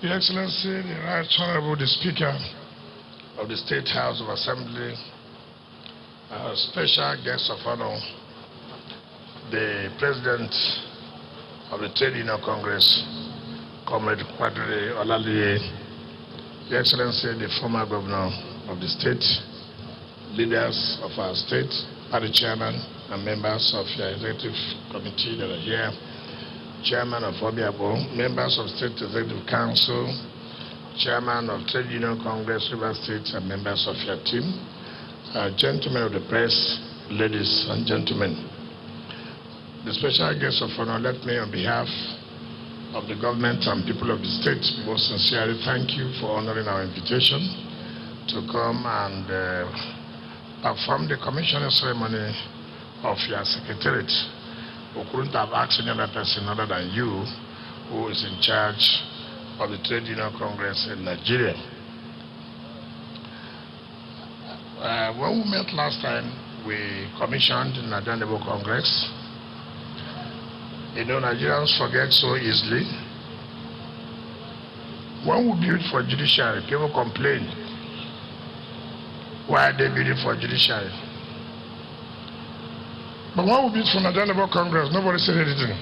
Your Excellency, the Right Honorable the Speaker of the State House of Assembly, our special guest of honor, the President of the Trade Union Congress, Comrade Kwadri Olaliye, Your Excellency, the former governor of the state, leaders of our state, party chairman and members of your executive committee that are here, chairman of Obiabo, members of State Executive Council, chairman of Trade Union Congress, River State, and members of your team, gentlemen of the press, ladies and gentlemen. The special guest of honor, let me, on behalf of the government and people of the state, most sincerely thank you for honoring our invitation to come and perform the commissioning ceremony of your secretariat. We couldn't have asked any other person other than you, who is in charge of the Trade Union Congress in Nigeria. When we met last time, we commissioned the Nigerian Labour Congress. You know, Nigerians forget so easily. When we build for judiciary, people complain. Why are they building for judiciary? But when we build for Nigerian Labour Congress, nobody said anything.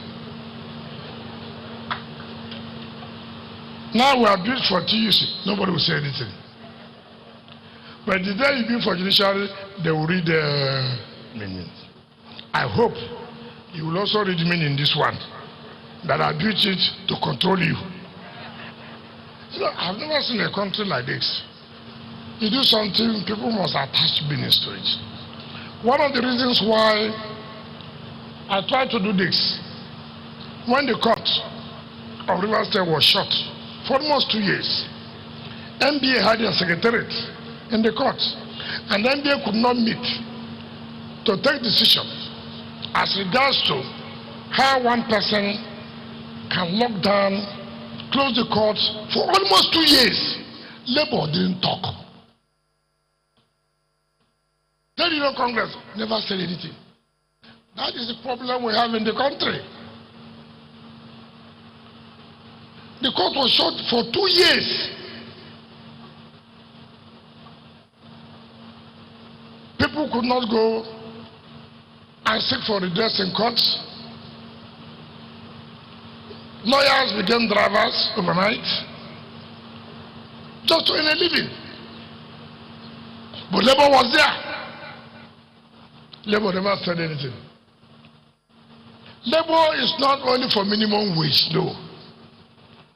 Now we are built for TUC, nobody will say anything. But the day you build for judiciary, they will read the meaning. I hope you will also read the meaning in this one, that I built it to control you. You know, I've never seen a country like this. You do something, people must attach business to it. One of the reasons why I tried to do this, when the court of River State was shut for almost 2 years, NBA had a secretariat in the court, and NBA could not meet to take decisions as regards to how one person can lock down, close the court for almost 2 years. Labour didn't talk. Trade Union Congress never said anything. That is the problem we have in the country. The court was shut for 2 years. People could not go and seek for redress in courts. Lawyers became drivers overnight, just to earn a living. But Labour was there. Labour never said anything. Labour is not only for minimum wage, no.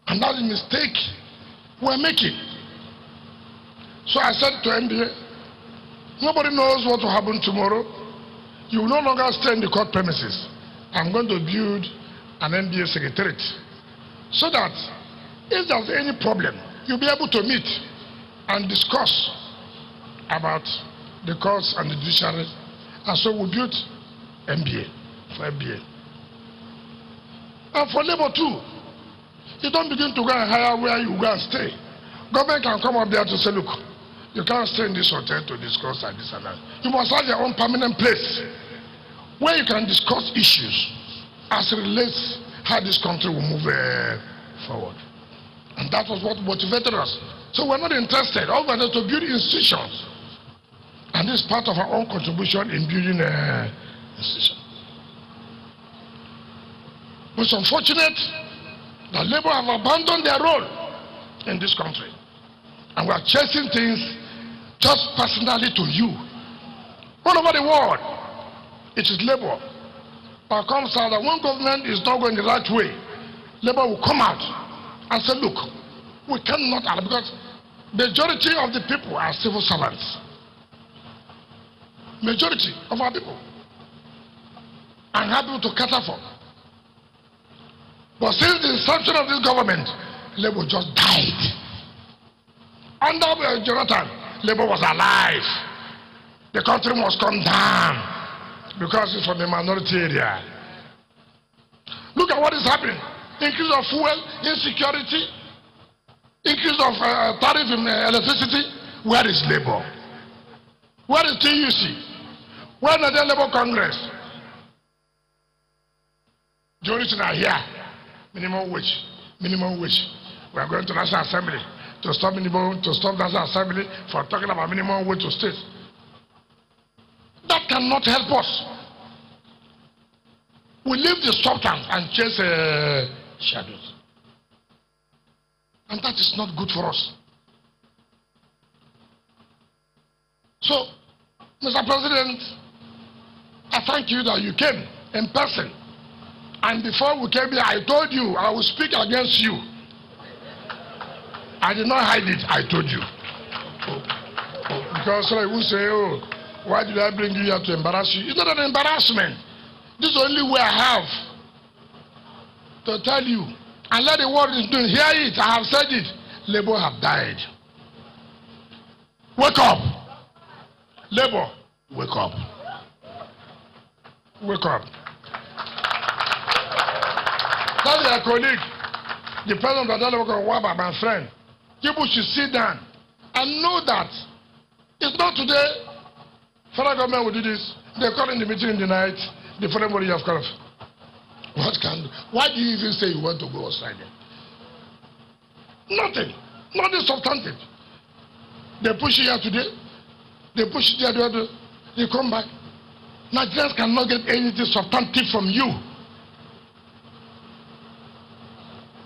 And that's a mistake we're making. So I said to NBA, nobody knows what will happen tomorrow. You will no longer stay in the court premises. I'm going to build an NBA secretariat so that if there's any problem, you'll be able to meet and discuss about the courts and the judiciary. And so we built NBA for NBA. And for Labour too. You don't begin to go and hire where you go and stay. Government can come up there to say, look, you can't stay in this hotel to discuss like this and that. You must have your own permanent place where you can discuss issues as it relates how this country will move forward. And that was what motivated us. So we're not interested. All we are to build institutions. And this is part of our own contribution in building an institution. But it's unfortunate that Labour have abandoned their role in this country. And we are chasing things just personally to you. All over the world, it is Labour that comes out that when government is not going the right way, Labour will come out and say, look, we cannot, because majority of the people are civil servants. Majority of our people are happy to cater for. But since the inception of this government, Labour just died. Under Jonathan, Labour was alive. The country must come down because it's from the minority area. Look at what is happening. Increase of fuel, insecurity, increase of tariff in electricity. Where is Labour? Where is TUC? Where is the Labour Congress? The origin are here. Minimum wage, minimum wage. We are going to National Assembly to stop National Assembly for talking about minimum wage to states. That cannot help us. We leave the substance and chase shadows. And that is not good for us. So, Mr. President, I thank you that you came in person. And before we came here, I told you I will speak against you. I did not hide it, I told you. Because I will say, oh, why did I bring you here to embarrass you? It's not an embarrassment. This is the only way I have to tell you. And let the world is doing. Hear it, I have said it. Labour have died. Wake up. Labour, wake up. Wake up. Tell your colleague, the president of the Waba, my friend, people should sit down and know that it's not today. Federal government will do this. They call in the meeting in the night. The foreign body of color. Why do you even say you want to go outside there? Nothing. Nothing substantive. They push it here today. They push it there. They come back. Nigerians cannot get anything substantive from you.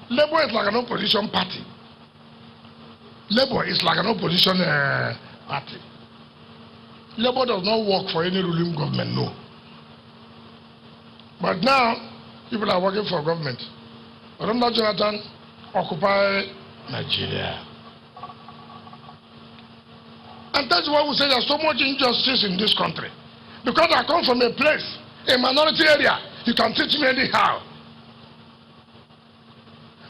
Labour is like an opposition party. Labour is like an opposition party. Labour does not work for any ruling government, no. But now, people are working for government. Remember Jonathan, occupy Nigeria. And that's why we say there's so much injustice in this country. Because I come from a place, a minority area, you can teach me anyhow.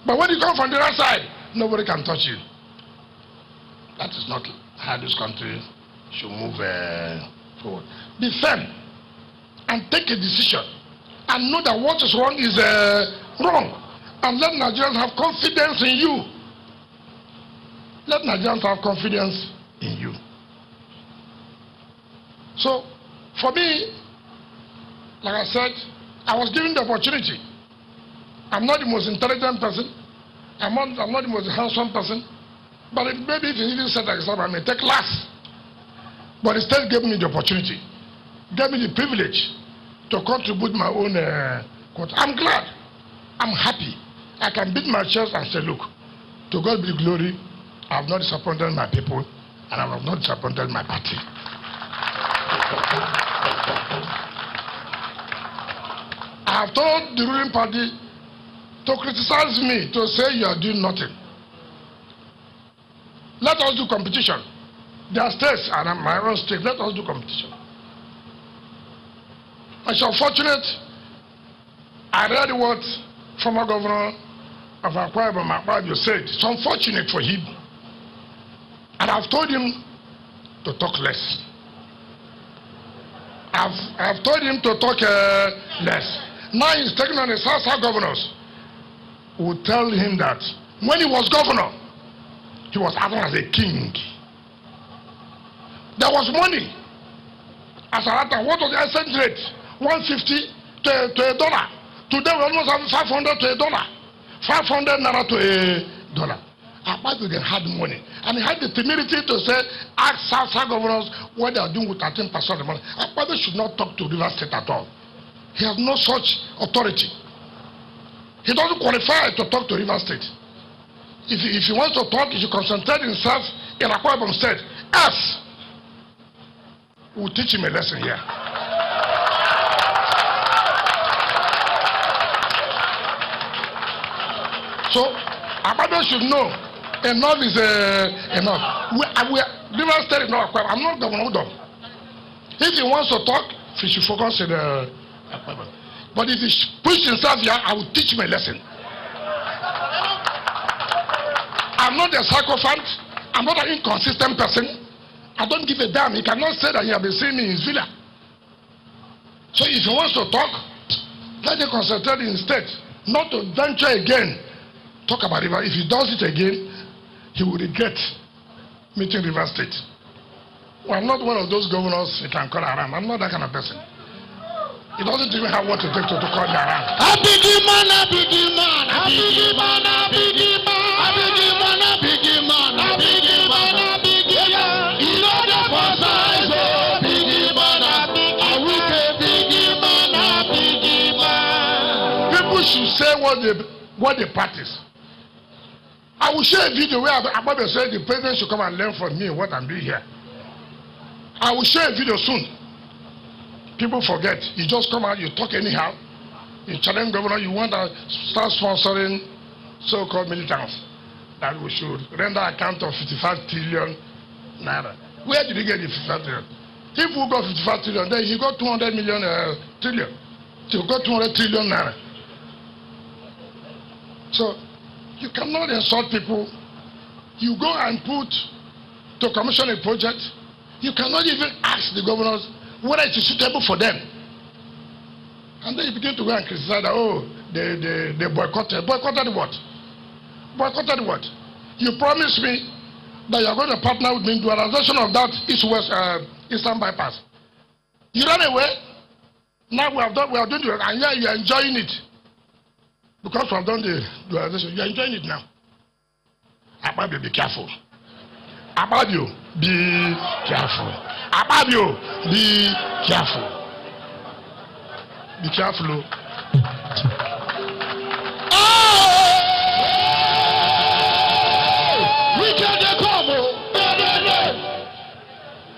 But when you come from the other side, nobody can touch you. That is not how this country should move forward. Be firm and take a decision and know that what is wrong is wrong. And let Nigerians have confidence in you. Let Nigerians have confidence in you. So, for me, like I said, I was given the opportunity. I'm not the most intelligent person. I'm not the most handsome person. But maybe if you even set exam, I may take less. But instead gave me the opportunity, gave me the privilege to contribute my own quote. I'm glad. I'm happy. I can beat my chest and say, look, to God be the glory. I have not disappointed my people, and I have not disappointed my party. I have told the ruling party to criticize me, to say you are doing nothing. Let us do competition. There are states, and I'm my own state, let us do competition. It's unfortunate, I read what former governor of Harcourt said. It's unfortunate for him. And I've told him to talk less. I've told him to talk less. Now he's taking on the South governors who will tell him that when he was governor, he was acting as a king. There was money. As a matter, what was the exchange rate? 150 to $1. Today we almost have 500 to $1. 500 naira to $1. Abadu had money. And he had the temerity to say, ask South governors what they are doing with 13% of the money. Abadu should not talk to River State at all. He has no such authority. He doesn't qualify to talk to River State. If he wants to talk, he should concentrate himself in Akwa Ibom State. Else, we'll teach him a lesson here. So, Abado should know enough is enough. River State is not Akwa Ibom. I'm not Governor Udom. If he wants to talk, he should focus on the Akwa Ibom. But if he pushes himself here, I will teach him a lesson. I'm not a sycophant. I'm not an inconsistent person. I don't give a damn. He cannot say that he has been seeing me in his villa. So if he wants to talk, let him concentrate instead, not to venture again. Talk about River. If he does it again, he will regret meeting River State. Well, I'm not one of those governors he can call around. I'm not that kind of person. He doesn't even have what to take to call me around. what they practice. I will share a video where Ababe said the president should come and learn from me what I'm doing here. I will share a video soon. People forget. You just come out, you talk anyhow. You challenge governor, you want to start sponsoring so-called militants that we should render account of 55 trillion naira. Where did he get the 55 trillion? If we got 55 trillion, then he got 200 million trillion. So he got 200 trillion naira. So you cannot insult people. You go and put to commission a project. You cannot even ask the governors whether it is suitable for them. And then you begin to go and criticize that, oh, they boycotted. Boycotted what? Boycotted what? You promised me that you are going to partner with me in the realization of that Eastern bypass. You ran away. Now we are doing it, and yeah, you are enjoying it. Because we have done the dualization, you are enjoying it now. Ababio, be careful. Ababio, be careful. Ababio, be careful. Be careful.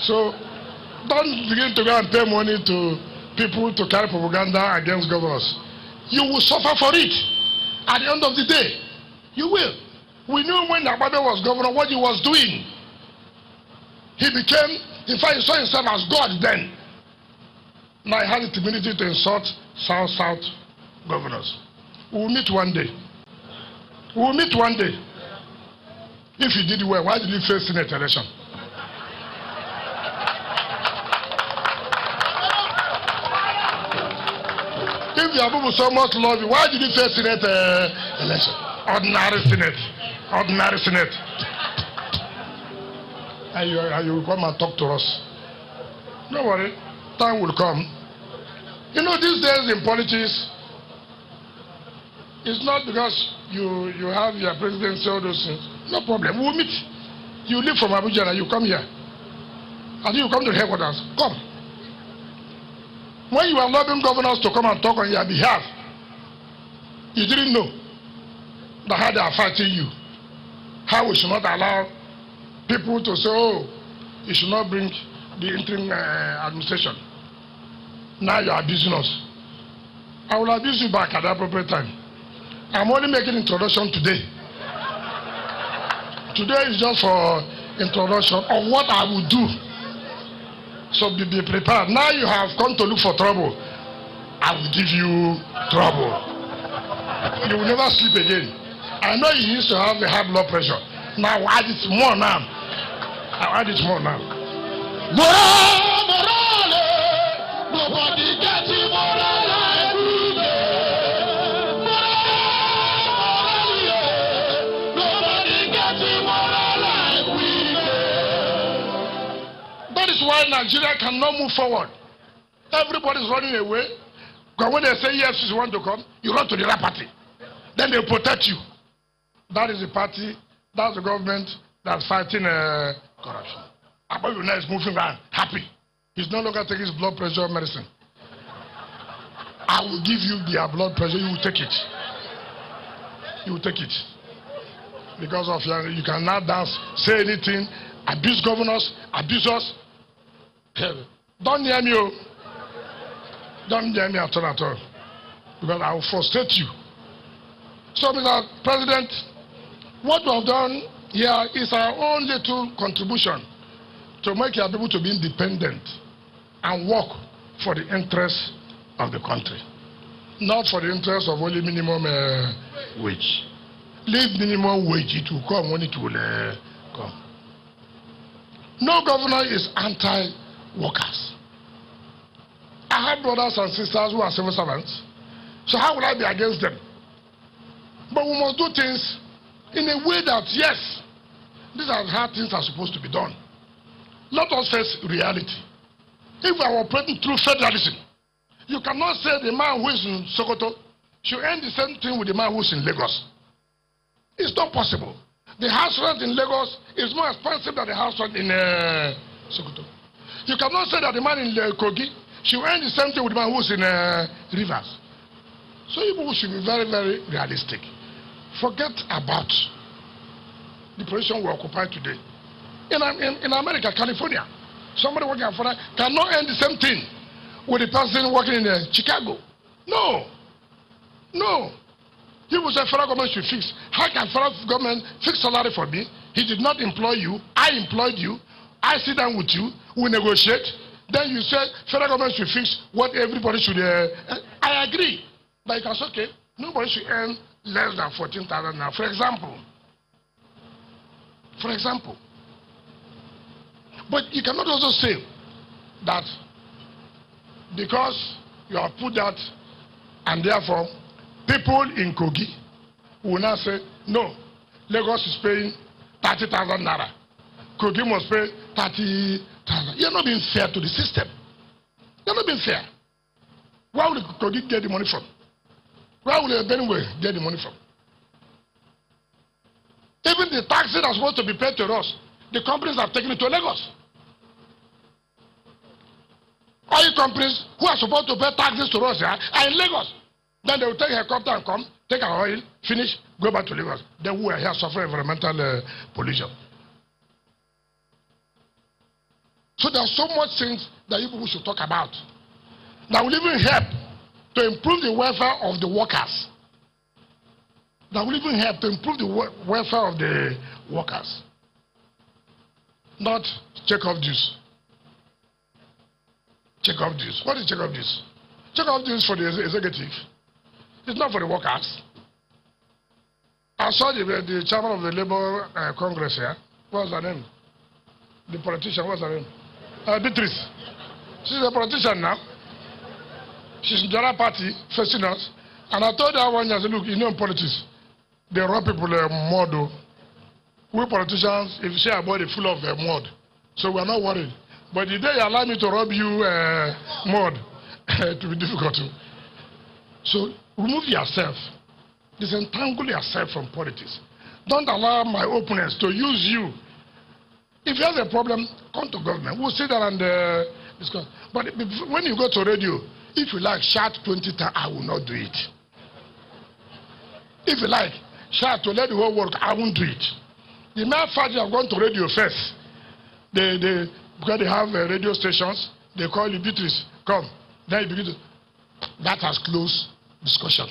So don't begin to go and pay money to people to carry propaganda against governors. You will suffer for it. At the end of the day, you will. We knew when Ababe was governor what he was doing. He became, in fact, he saw himself as God then. Now he had the timidity to insult South governors. We will meet one day. We will meet one day. If he did well, why did he face Senate election? If the Abubu so much love you, why did he face Senate election? Ordinary Senate. Ordinary Senate. And you will come and talk to us. Don't worry. Time will come. You know, these days in politics, it's not because you have your presidency, all those things. No problem. We'll meet. You leave from Abuja and you come here. And you come to the headquarters. Come. When you are lobbying governors to come and talk on your behalf, you didn't know that how they are fighting you. How we should not allow people to say, oh, you should not bring the interim administration. Now you are abusing us. I will abuse you back at the appropriate time. I'm only making introduction today. Today is just for introduction of what I will do. So be prepared. Now you have come to look for trouble. I will give you trouble. You will never sleep again. I know you used to have the high blood pressure. Now add it more now. I'll add it more now. Nobody gets it more like we do. Nobody gets it more like we do. That is why Nigeria cannot move forward. Everybody is running away. Because when they say yes, you want to come, you run to the other party. Then they protect you. That is the party, that's the government that's fighting corruption. Ababu is moving around, happy. He's no longer taking his blood pressure medicine. I will give you their blood pressure, you will take it. You will take it. Because of you can now dance, say anything, abuse governors, abuse us. Don't near me. Don't near me at all. Because I will frustrate you. So, Mr. President, what we have done here is our own little contribution to make your people to be independent and work for the interests of the country, not for the interests of only minimum wage. Leave minimum wage, it will come when it will come. No governor is anti-workers. I have brothers and sisters who are civil servants, so how will I be against them? But we must do things in a way that, yes, these are how things are supposed to be done. Let us face reality. If we are operating through federalism, you cannot say the man who is in Sokoto should earn the same thing with the man who is in Lagos. It's not possible. The house rent in Lagos is more expensive than the house rent in Sokoto. You cannot say that the man in Kogi should earn the same thing with the man who is in Rivers. So you people should be very, very realistic. Forget about the position we occupy today. In America, California, somebody working for that cannot earn the same thing with the person working in Chicago. No. No. People say federal government should fix. How can federal government fix salary for me? He did not employ you. I employed you. I sit down with you. We negotiate. Then you say federal government should fix what everybody should. I agree. But you can say, okay, nobody should earn less than 14,000 now. For example. But you cannot also say that because you have put that and therefore people in Kogi will now say, no, Lagos is paying 30,000 naira. Kogi must pay 30,000. You're not being fair to the system. You're not being fair. Where will Kogi get the money from? Where will Benue get the money from? Even the taxes that are supposed to be paid to us, the companies have taken it to Lagos. Oil companies who are supposed to pay taxes to us are in Lagos. Then they will take a helicopter and come, take our oil, finish, go back to Lagos. Then we are here suffering environmental pollution. So there are so much things that you people should talk about that will even help to improve the welfare of the workers. That will even help to improve the welfare of the workers. Not check-off dues. Check-off dues. What is check-off dues? Check-off dues for the executive. It's not for the workers. I saw the chairman of the Labour Congress here. What's her name? The politician, what's her name? Beatrice. She's a politician now. She's in the other party, facing us. And I told her one year, I said, look, you know in politics, they rob people mud. We politicians, if you say our body full of mud, so we're not worried. But the day you allow me to rob you mud, it will be difficult to. So remove yourself. Disentangle yourself from politics. Don't allow my opponents to use you. If you have a problem, come to government. We'll sit down and discuss. But when you go to radio, if you like, shout 20 times, I will not do it. If you like, shout to let the whole world, I won't do it. The mere fact you have gone to radio first, because they have radio stations, they call you, Beatrice, come. Then you begin to, that has closed discussion.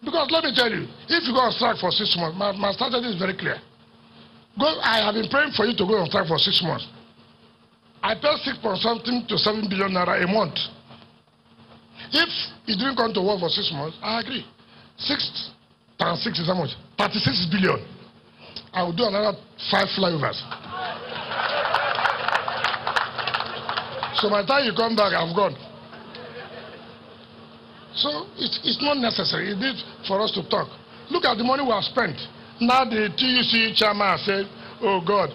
Because let me tell you, if you go on strike for 6 months, my strategy is very clear. I have been praying for you to go on strike for 6 months. I pay 6 point something to 7 billion naira a month. If you didn't come to work for 6 months, I agree. 6 times 6 is how much? 36 billion. I will do another 5 flyovers. So by the time you come back, I've gone. So it's not necessary. It is for us to talk. Look at the money we have spent. Now the TUC chairman said, oh God,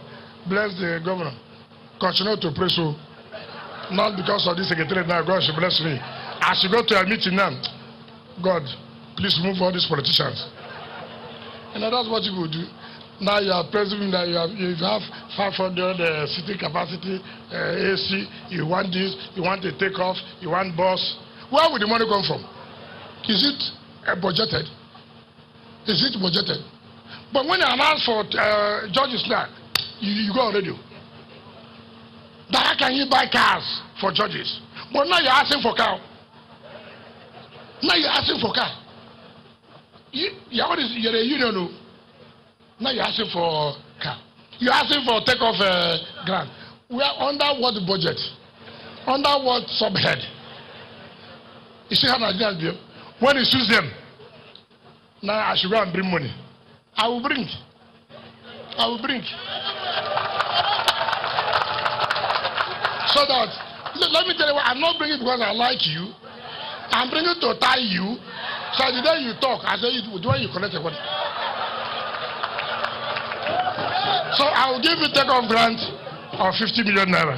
bless the governor. Continue to pray so. Not because of this secretary now, God should bless me. I should go to a meeting now. God, please remove all these politicians. And that's what you will do. Now you are presuming that you have 500 sitting capacity, AC, you want this, you want to take off, you want bus. Where will the money come from? Is it budgeted? Is it budgeted? But when you announce for judges now, you go on radio. That how can you buy cars for judges? But now you're asking for car. Now you're asking for car. You're a union. No? Now you're asking for car. You're asking for take-off grant. We are under what budget? Under what subhead? You see how Nigerians do? When you choose them, now I should go and bring money. I will bring. I will bring. So that, let me tell you what, I'm not bringing because I like you. I'm bringing to tie you. So the day you talk, I say, when you collect a what? So I will give you take-off grant of 50 million naira.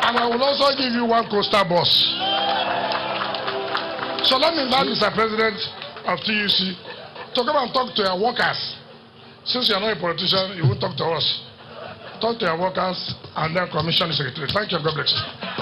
And I will also give you 1 coaster bus. So let me invite Mr. President of TUC to come and talk to your workers. Since you are not a politician, you won't talk to us. talk to your workers and then commission the secretary. Thank you. God bless you.